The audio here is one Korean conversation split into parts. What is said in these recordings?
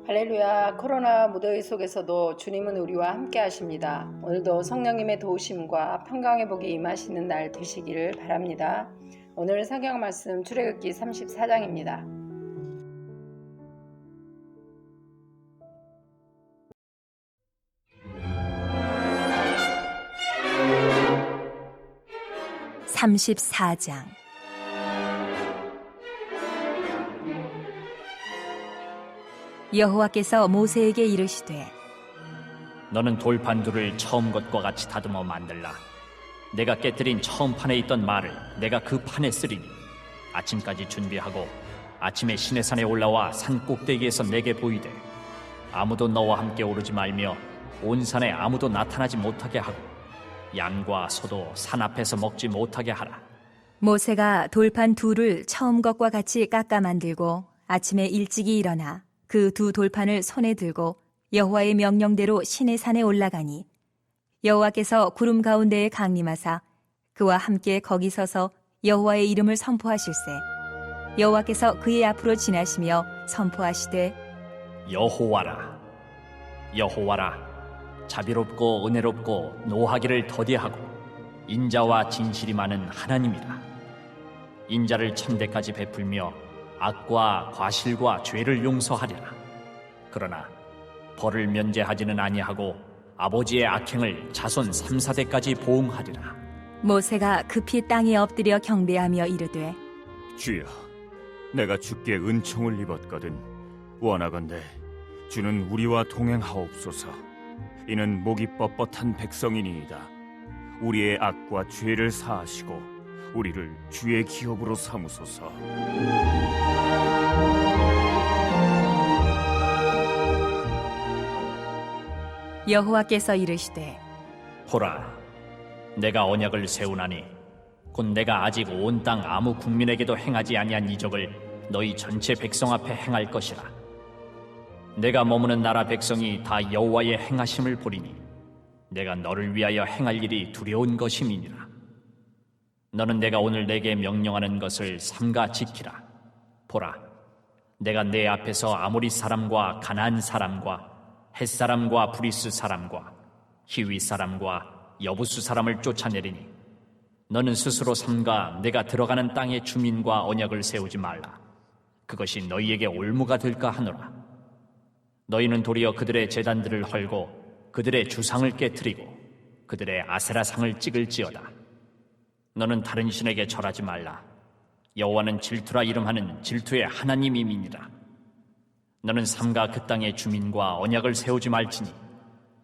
할렐루야. 코로나 무더위 속에서도 주님은 우리와 함께 하십니다. 오늘도 성령님의 도우심과 평강의 복이 임하시는 날 되시기를 바랍니다. 오늘 성경 말씀 출애굽기 34장입니다. (34장) 여호와께서 모세에게 이르시되 너는 돌판 둘을 처음 것과 같이 다듬어 만들라. 내가 깨뜨린 처음 판에 있던 말을 내가 그 판에 쓰리니 아침까지 준비하고 아침에 시내산에 올라와 산 꼭대기에서 내게 보이되 아무도 너와 함께 오르지 말며 온 산에 아무도 나타나지 못하게 하고 양과 소도 산 앞에서 먹지 못하게 하라. 모세가 돌판 둘을 처음 것과 같이 깎아 만들고 아침에 일찍이 일어나 그 두 돌판을 손에 들고 여호와의 명령대로 시내산에 올라가니 여호와께서 구름 가운데에 강림하사 그와 함께 거기 서서 여호와의 이름을 선포하실세. 여호와께서 그의 앞으로 지나시며 선포하시되 여호와라, 여호와라, 자비롭고 은혜롭고 노하기를 더디하고 인자와 진실이 많은 하나님이라. 인자를 천대까지 베풀며 악과 과실과 죄를 용서하리라. 그러나 벌을 면제하지는 아니하고 아버지의 악행을 자손 3, 4대까지 보응하리라. 모세가 급히 땅에 엎드려 경배하며 이르되 주여, 내가 주께 은총을 입었거든 원하건대 주는 우리와 동행하옵소서. 이는 목이 뻣뻣한 백성이니이다. 우리의 악과 죄를 사하시고 우리를 주의 기업으로 삼으소서. 여호와께서 이르시되 보라, 내가 언약을 세우나니 곧 내가 아직 온 땅 아무 국민에게도 행하지 아니한 이적을 너희 전체 백성 앞에 행할 것이라. 내가 머무는 나라 백성이 다 여호와의 행하심을 보리니 내가 너를 위하여 행할 일이 두려운 것임이니라. 너는 내가 오늘 내게 명령하는 것을 삼가 지키라. 보라, 내가 내 앞에서 아모리 사람과 가나안 사람과 헷 사람과 브리스 사람과 히위 사람과 여부수 사람을 쫓아내리니 너는 스스로 삼가 내가 들어가는 땅의 주민과 언약을 세우지 말라. 그것이 너희에게 올무가 될까 하노라. 너희는 도리어 그들의 제단들을 헐고 그들의 주상을 깨트리고 그들의 아세라상을 찍을지어다. 너는 다른 신에게 절하지 말라. 여호와는 질투라 이름하는 질투의 하나님임이니라. 너는 삼가 그 땅의 주민과 언약을 세우지 말지니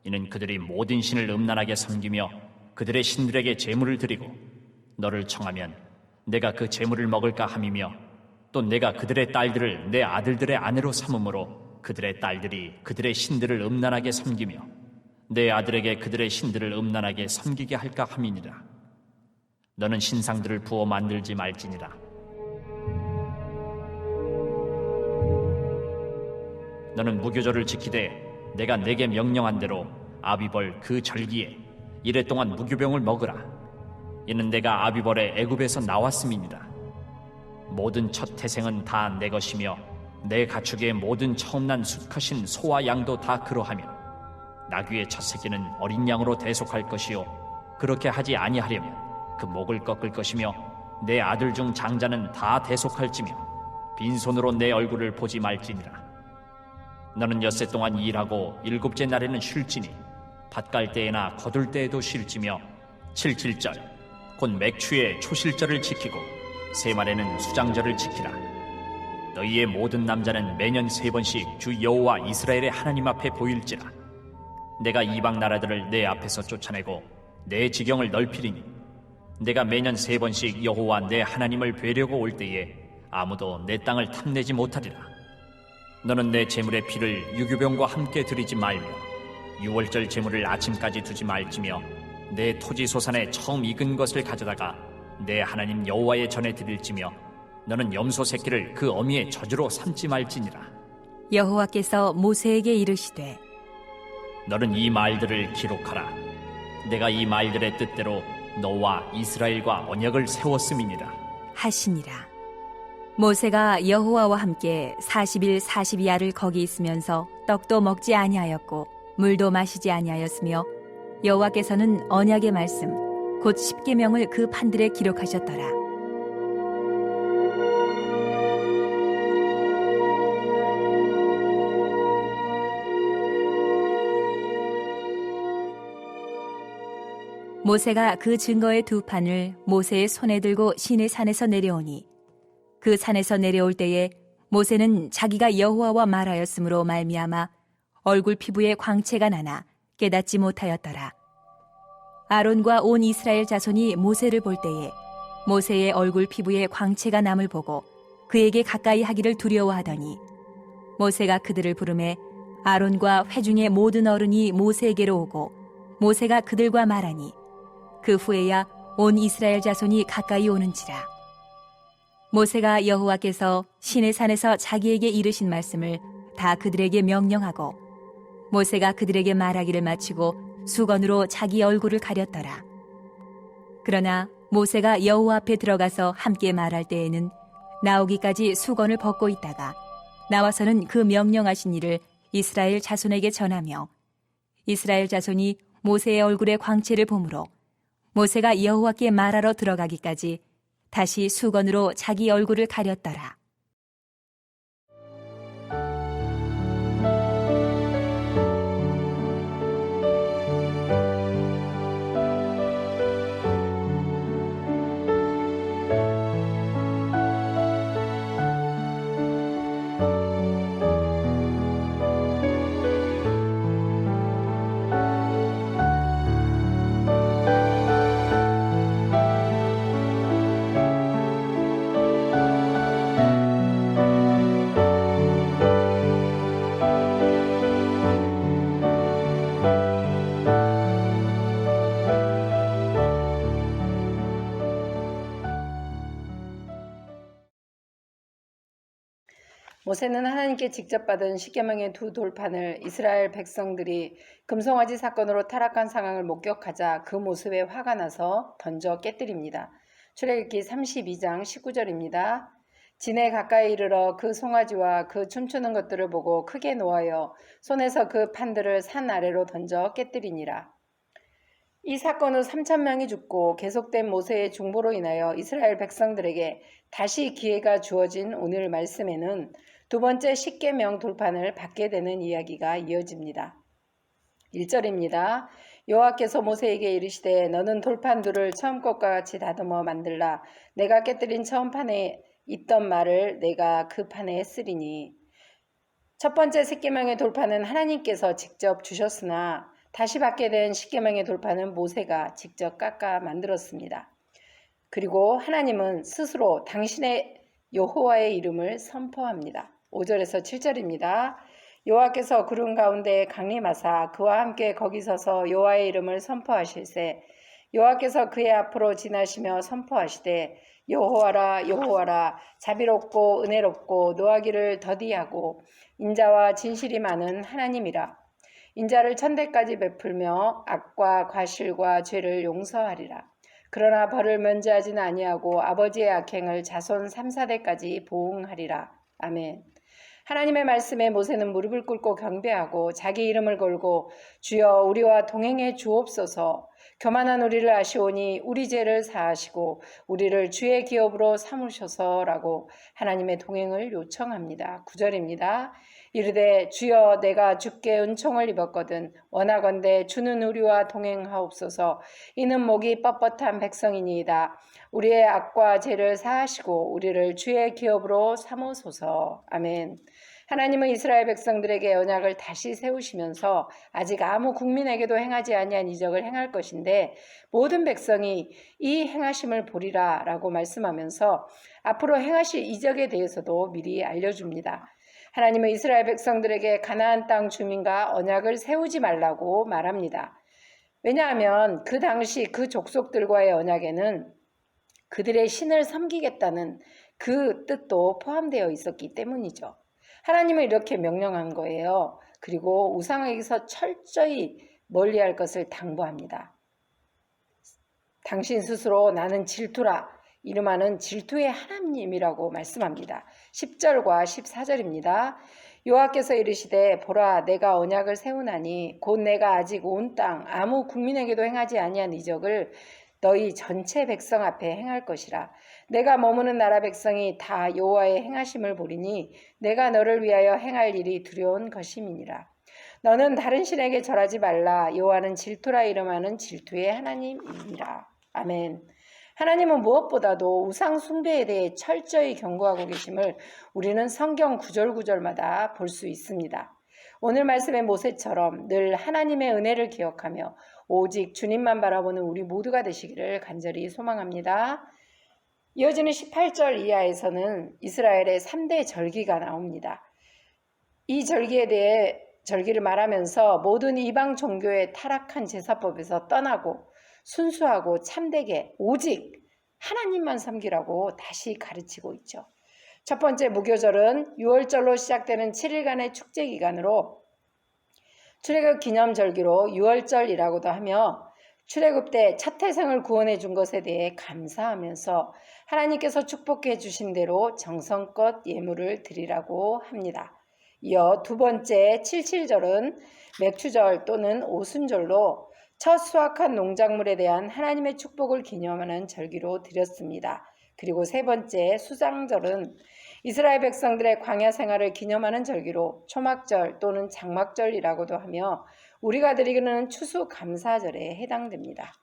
이는 그들이 모든 신을 음란하게 섬기며 그들의 신들에게 제물을 드리고 너를 청하면 내가 그 제물을 먹을까 함이며 또 내가 그들의 딸들을 내 아들들의 아내로 삼음으로 그들의 딸들이 그들의 신들을 음란하게 섬기며 내 아들에게 그들의 신들을 음란하게 섬기게 할까 함이니라. 너는 신상들을 부어 만들지 말지니라. 너는 무교절을 지키되 내가 내게 명령한 대로 아비벌 그 절기에 이래 동안 무교병을 먹으라. 이는 내가 아비벌의 애굽에서 나왔음이니라. 모든 첫 태생은 다 내 것이며 내 가축의 모든 처음 난 수컷인 소와 양도 다 그러하며 나귀의 첫 새끼는 어린 양으로 대속할 것이요 그렇게 하지 아니하려면 그 목을 꺾을 것이며 내 아들 중 장자는 다 대속할지며 빈손으로 내 얼굴을 보지 말지니라. 너는 엿새 동안 일하고 일곱째 날에는 쉴지니 밭갈 때에나 거둘 때에도 쉴지며 칠칠절 곧 맥추의 초실절을 지키고 세말에는 수장절을 지키라. 너희의 모든 남자는 매년 3번씩 주 여호와 이스라엘의 하나님 앞에 보일지라. 내가 이방 나라들을 내 앞에서 쫓아내고 내 지경을 넓히리니 내가 매년 3번씩 여호와 내 하나님을 뵈려고 올 때에 아무도 내 땅을 탐내지 못하리라. 너는 내 제물의 피를 유교병과 함께 드리지 말며 유월절 제물을 아침까지 두지 말지며 내 토지 소산에 처음 익은 것을 가져다가 내 하나님 여호와의 전에 드릴지며 너는 염소 새끼를 그 어미의 젖으로 삼지 말지니라. 여호와께서 모세에게 이르시되 너는 이 말들을 기록하라. 내가 이 말들의 뜻대로 너와 이스라엘과 언약을 세웠음이니라 하시니라. 모세가 여호와와 함께 40일 40야를 거기 있으면서 떡도 먹지 아니하였고 물도 마시지 아니하였으며 여호와께서는 언약의 말씀 곧 십계명을 그 판들에 기록하셨더라. 모세가 그 증거의 두 판을 모세의 손에 들고 시내산에서 내려오니 그 산에서 내려올 때에 모세는 자기가 여호와와 말하였으므로 말미암아 얼굴 피부에 광채가 나나 깨닫지 못하였더라. 아론과 온 이스라엘 자손이 모세를 볼 때에 모세의 얼굴 피부에 광채가 남을 보고 그에게 가까이 하기를 두려워하더니 모세가 그들을 부르매 아론과 회중의 모든 어른이 모세에게로 오고 모세가 그들과 말하니 그 후에야 온 이스라엘 자손이 가까이 오는지라. 모세가 여호와께서 시내산에서 자기에게 이르신 말씀을 다 그들에게 명령하고 모세가 그들에게 말하기를 마치고 수건으로 자기 얼굴을 가렸더라. 그러나 모세가 여호와 앞에 들어가서 함께 말할 때에는 나오기까지 수건을 벗고 있다가 나와서는 그 명령하신 일을 이스라엘 자손에게 전하며 이스라엘 자손이 모세의 얼굴에 광채를 보므로 모세가 여호와께 말하러 들어가기까지 다시 수건으로 자기 얼굴을 가렸더라. 모세는 하나님께 직접 받은 십계명의 두 돌판을 이스라엘 백성들이 금송아지 사건으로 타락한 상황을 목격하자 그 모습에 화가 나서 던져 깨뜨립니다. 출애굽기 32장 19절입니다. 진에 가까이 이르러 그 송아지와 그 춤추는 것들을 보고 크게 노하여 손에서 그 판들을 산 아래로 던져 깨뜨리니라. 이 사건 후 3,000명이 죽고 계속된 모세의 중보로 인하여 이스라엘 백성들에게 다시 기회가 주어진 오늘 말씀에는 두 번째 십계명 돌판을 받게 되는 이야기가 이어집니다. 1절입니다. 여호와께서 모세에게 이르시되 너는 돌판 둘을 처음 것과 같이 다듬어 만들라. 내가 깨뜨린 처음 판에 있던 말을 내가 그 판에 쓰리니. 첫 번째 십계명의 돌판은 하나님께서 직접 주셨으나 다시 받게 된 십계명의 돌판은 모세가 직접 깎아 만들었습니다. 그리고 하나님은 스스로 당신의 여호와의 이름을 선포합니다. 5절에서 7절입니다. 여호와께서 구름 가운데 강림하사 그와 함께 거기 서서 여호와의 이름을 선포하실세 여호와께서 그의 앞으로 지나시며 선포하시되 여호와라 여호와라 자비롭고 은혜롭고 노하기를 더디하고 인자와 진실이 많은 하나님이라. 인자를 천대까지 베풀며 악과 과실과 죄를 용서하리라. 그러나 벌을 면제하지는 아니하고 아버지의 악행을 자손 3, 4대까지 보응하리라. 아멘. 하나님의 말씀에 모세는 무릎을 꿇고 경배하고 자기 이름을 걸고 주여 우리와 동행해 주옵소서. 교만한 우리를 아시오니 우리 죄를 사하시고 우리를 주의 기업으로 삼으셔서라고 하나님의 동행을 요청합니다. 9절입니다. 이르되 주여 내가 주께 은총을 입었거든 원하건대 주는 우리와 동행하옵소서. 이는 목이 뻣뻣한 백성이니이다. 우리의 악과 죄를 사하시고 우리를 주의 기업으로 삼으소서. 아멘. 하나님은 이스라엘 백성들에게 언약을 다시 세우시면서 아직 아무 국민에게도 행하지 아니한 이적을 행할 것인데 모든 백성이 이 행하심을 보리라 라고 말씀하면서 앞으로 행하실 이적에 대해서도 미리 알려줍니다. 하나님은 이스라엘 백성들에게 가나안 땅 주민과 언약을 세우지 말라고 말합니다. 왜냐하면 그 당시 그 족속들과의 언약에는 그들의 신을 섬기겠다는 그 뜻도 포함되어 있었기 때문이죠. 하나님은 이렇게 명령한 거예요. 그리고 우상에게서 철저히 멀리할 것을 당부합니다. 당신 스스로 나는 질투라 이름하는 질투의 하나님이라고 말씀합니다. 10절과 14절입니다. 여호와께서 이르시되 보라 내가 언약을 세우나니 곧 내가 아직 온 땅 아무 국민에게도 행하지 아니한 이적을 너희 전체 백성 앞에 행할 것이라. 내가 머무는 나라 백성이 다 여호와의 행하심을 보리니 내가 너를 위하여 행할 일이 두려운 것임이니라. 너는 다른 신에게 절하지 말라. 여호와는 질투라 이름하는 질투의 하나님이니라. 아멘. 하나님은 무엇보다도 우상 숭배에 대해 철저히 경고하고 계심을 우리는 성경 구절구절마다 볼 수 있습니다. 오늘 말씀의 모세처럼 늘 하나님의 은혜를 기억하며 오직 주님만 바라보는 우리 모두가 되시기를 간절히 소망합니다. 이어지는 18절 이하에서는 이스라엘의 3대 절기가 나옵니다. 이 절기에 대해 절기를 말하면서 모든 이방 종교의 타락한 제사법에서 떠나고 순수하고 참되게 오직 하나님만 섬기라고 다시 가르치고 있죠. 첫 번째 무교절은 6월절로 시작되는 7일간의 축제 기간으로 출애굽 기념절기로 6월절이라고도 하며 출애굽 때 첫 태생을 구원해 준 것에 대해 감사하면서 하나님께서 축복해 주신 대로 정성껏 예물을 드리라고 합니다. 이어 두 번째 77절은 맥추절 또는 오순절로 첫 수확한 농작물에 대한 하나님의 축복을 기념하는 절기로 드렸습니다. 그리고 세 번째 수장절은 이스라엘 백성들의 광야 생활을 기념하는 절기로 초막절 또는 장막절이라고도 하며 우리가 드리는 추수감사절에 해당됩니다.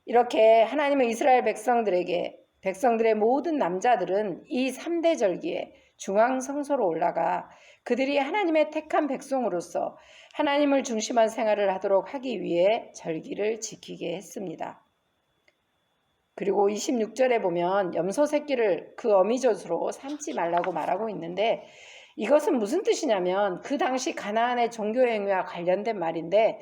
이렇게 하나님은 이스라엘 백성들의 모든 남자들은 이 3대 절기에 중앙성소로 올라가 그들이 하나님의 택한 백성으로서 하나님을 중심한 생활을 하도록 하기 위해 절기를 지키게 했습니다. 그리고 26절에 보면 염소 새끼를 그 어미젖으로 삼지 말라고 말하고 있는데 이것은 무슨 뜻이냐면 그 당시 가나안의 종교 행위와 관련된 말인데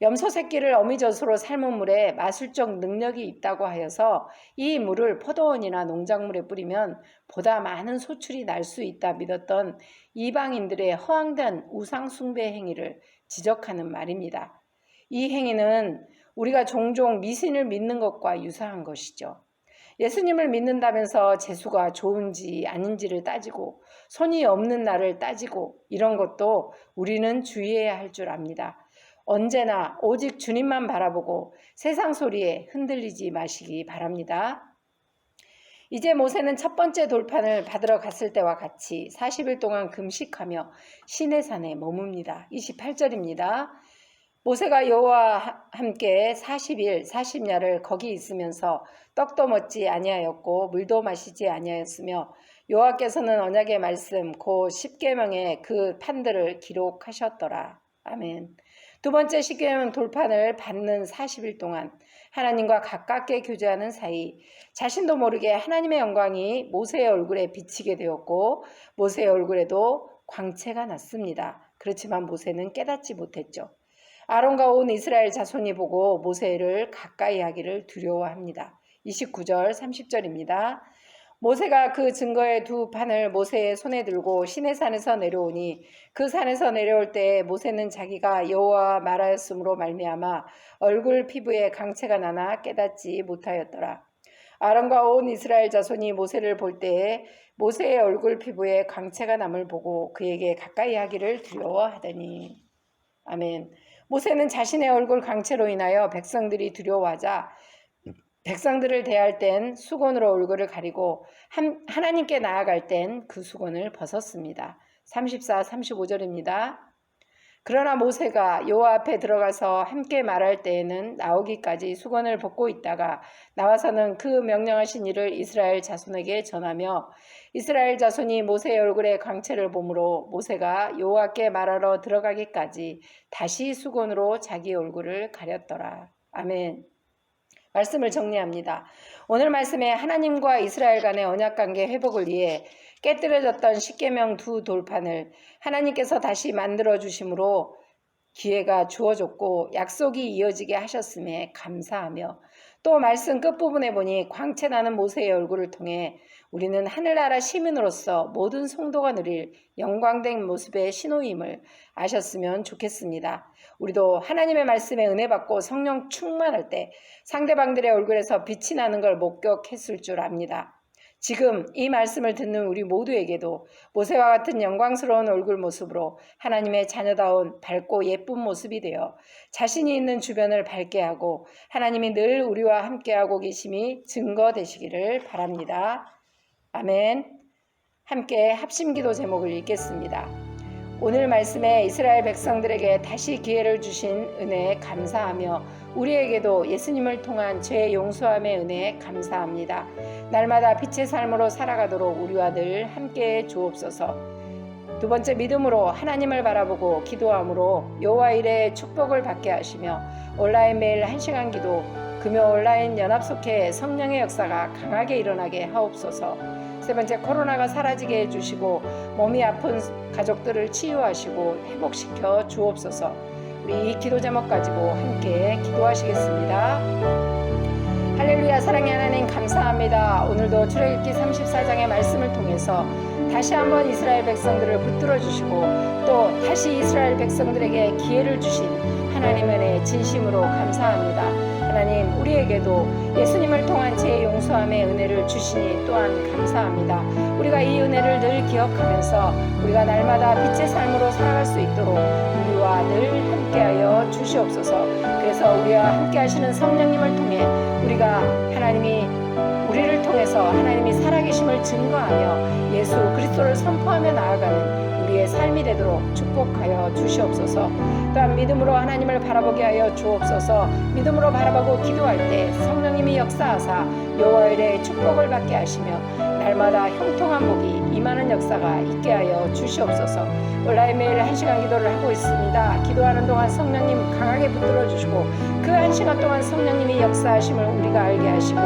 염소 새끼를 어미젖으로 삶은 물에 마술적 능력이 있다고 하여서 이 물을 포도원이나 농작물에 뿌리면 보다 많은 소출이 날 수 있다 믿었던 이방인들의 허황된 우상 숭배 행위를 지적하는 말입니다. 이 행위는 우리가 종종 미신을 믿는 것과 유사한 것이죠. 예수님을 믿는다면서 재수가 좋은지 아닌지를 따지고 손이 없는 나를 따지고 이런 것도 우리는 주의해야 할 줄 압니다. 언제나 오직 주님만 바라보고 세상 소리에 흔들리지 마시기 바랍니다. 이제 모세는 첫 번째 돌판을 받으러 갔을 때와 같이 40일 동안 금식하며 시내산에 머뭅니다. 28절입니다. 모세가 여호와와 함께 40일 40야를 거기 있으면서 떡도 먹지 아니하였고 물도 마시지 아니하였으며 여호와께서는 언약의 말씀 곧 십계명의 그 판들을 기록하셨더라. 아멘. 두 번째 십계명 돌판을 받는 40일 동안 하나님과 가깝게 교제하는 사이 자신도 모르게 하나님의 영광이 모세의 얼굴에 비치게 되었고 모세의 얼굴에도 광채가 났습니다. 그렇지만 모세는 깨닫지 못했죠. 아론과 온 이스라엘 자손이 보고 모세를 가까이 하기를 두려워합니다. 29절 30절입니다. 모세가 그 증거의 두 판을 모세의 손에 들고 시내산에서 내려오니 그 산에서 내려올 때 모세는 자기가 여호와와 말하였으므로 말미암아 얼굴 피부에 강체가 나나 깨닫지 못하였더라. 아론과 온 이스라엘 자손이 모세를 볼 때에 모세의 얼굴 피부에 강체가 남을 보고 그에게 가까이 하기를 두려워하더니. 아멘. 모세는 자신의 얼굴 강체로 인하여 백성들이 두려워하자 백성들을 대할 땐 수건으로 얼굴을 가리고 하나님께 나아갈 땐 그 수건을 벗었습니다. 34, 35절입니다. 그러나 모세가 여호와 앞에 들어가서 함께 말할 때에는 나오기까지 수건을 벗고 있다가 나와서는 그 명령하신 일을 이스라엘 자손에게 전하며 이스라엘 자손이 모세의 얼굴에 광채를 보므로 모세가 여호와께 말하러 들어가기까지 다시 수건으로 자기 얼굴을 가렸더라. 아멘. 말씀을 정리합니다. 오늘 말씀에 하나님과 이스라엘 간의 언약관계 회복을 위해 깨뜨려졌던 십계명 두 돌판을 하나님께서 다시 만들어 주심으로 기회가 주어졌고 약속이 이어지게 하셨음에 감사하며 또 말씀 끝부분에 보니 광채 나는 모세의 얼굴을 통해 우리는 하늘나라 시민으로서 모든 성도가 누릴 영광된 모습의 신호임을 아셨으면 좋겠습니다. 우리도 하나님의 말씀에 은혜 받고 성령 충만할 때 상대방들의 얼굴에서 빛이 나는 걸 목격했을 줄 압니다. 지금 이 말씀을 듣는 우리 모두에게도 모세와 같은 영광스러운 얼굴 모습으로 하나님의 자녀다운 밝고 예쁜 모습이 되어 자신이 있는 주변을 밝게 하고 하나님이 늘 우리와 함께하고 계심이 증거되시기를 바랍니다. 아멘. 함께 합심기도 제목을 읽겠습니다. 오늘 말씀에 이스라엘 백성들에게 다시 기회를 주신 은혜에 감사하며 우리에게도 예수님을 통한 죄 용서함의 은혜에 감사합니다. 날마다 빛의 삶으로 살아가도록 우리와 늘 함께해 주옵소서. 두 번째, 믿음으로 하나님을 바라보고 기도함으로 여호와 일의 축복을 받게 하시며 온라인 매일 1시간 기도, 금요 온라인 연합속회 성령의 역사가 강하게 일어나게 하옵소서. 세 번째, 코로나가 사라지게 해주시고 몸이 아픈 가족들을 치유하시고 회복시켜 주옵소서. 우리 이 기도 제목 가지고 함께 기도하시겠습니다. 할렐루야. 사랑의 하나님 감사합니다. 오늘도 출애굽기 34장의 말씀을 통해서 다시 한번 이스라엘 백성들을 붙들어 주시고 또 다시 이스라엘 백성들에게 기회를 주신 하나님의 은혜 진심으로 감사합니다. 하나님, 우리에게도 예수님을 통한 죄 용서함의 은혜를 주시니 또한 감사합니다. 우리가 이 은혜를 늘 기억하면서 우리가 날마다 빛의 삶으로 살아갈 수 있도록 우리와 늘 함께하여 주시옵소서. 그래서 우리와 함께 하시는 성령님을 통해 우리가 하나님이 우리를 통해서 하나님이 살아계심을 증거하며 예수 그리스도를 선포하며 나아가는 우리의 삶이 되도록 축복하여 주시옵소서. 또한 믿음으로 하나님을 바라보게 하여 주옵소서. 믿음으로 바라보고 기도할 때 성령님이 역사하사 여호와 일의 축복을 받게 하시며 날마다 형통한 복이 임하는 역사가 있게 하여 주시옵소서. 온라인 매일 1시간 기도를 하고 있습니다. 기도하는 동안 성령님 강하게 붙들어 주시고 그 1시간 동안 성령님이 역사하심을 우리가 알게 하시고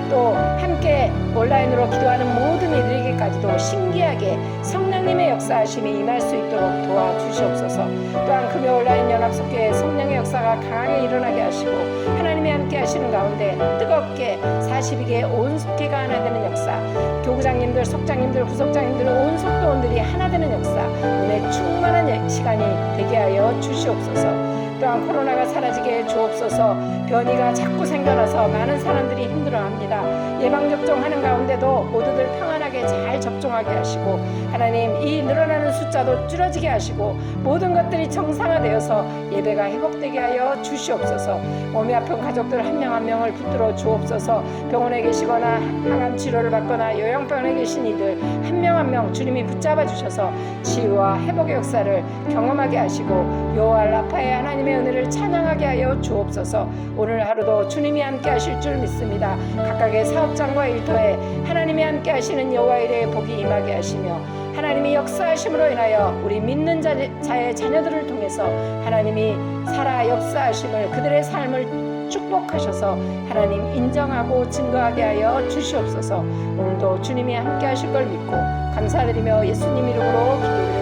또 함께 온라인으로 기도하는 모든 이들에게까지도 신기하게 성령님의 역사하심이 임할 수 있도록 도와주시옵소서. 또한 금요 온라인 연합속회의 성령의 역사가 강하게 일어나게 하시고 하나님이 함께 하시는 가운데 뜨겁게 42개 온 속회가 하나 되는 역사, 교구장님들, 속장님들, 구속장님들, 온 속도원들이 하나 되는 역사, 은혜 충만한 시간이 되게 하여 주시옵소서. 또한 코로나가 사라지게 해 주옵소서. 변이가 자꾸 생겨나서 많은 사람들이 힘들어합니다. 예방접종하는 가운데도 모두들 평안하게 잘 접종하게 하시고 하나님, 이 늘어나는 숫자도 줄어지게 하시고 모든 것들이 정상화되어서 예배가 회복되게 하여 주시옵소서. 몸이 아픈 가족들 한 명 한 명을 붙들어 주옵소서. 병원에 계시거나 항암 치료를 받거나 요양병원에 계신 이들 한 명 한 명 주님이 붙잡아 주셔서 치유와 회복의 역사를 경험하게 하시고 여호와 라파의 하나님의 은혜를 찬양하게 하여 주옵소서. 오늘 하루도 주님이 함께 하실 줄 믿습니다. 각각의 사업장과 일터에 하나님이 함께 하시는 여호와 일의 복이 임하게 하시며 하나님이 역사하심으로 인하여 우리 믿는 자의 자녀들을 통해서 하나님이 살아 역사하심을 그들의 삶을 축복하셔서 하나님 인정하고 증거하게 하여 주시옵소서. 오늘도 주님이 함께 하실 걸 믿고 감사드리며 예수님 이름으로 기도드립니다.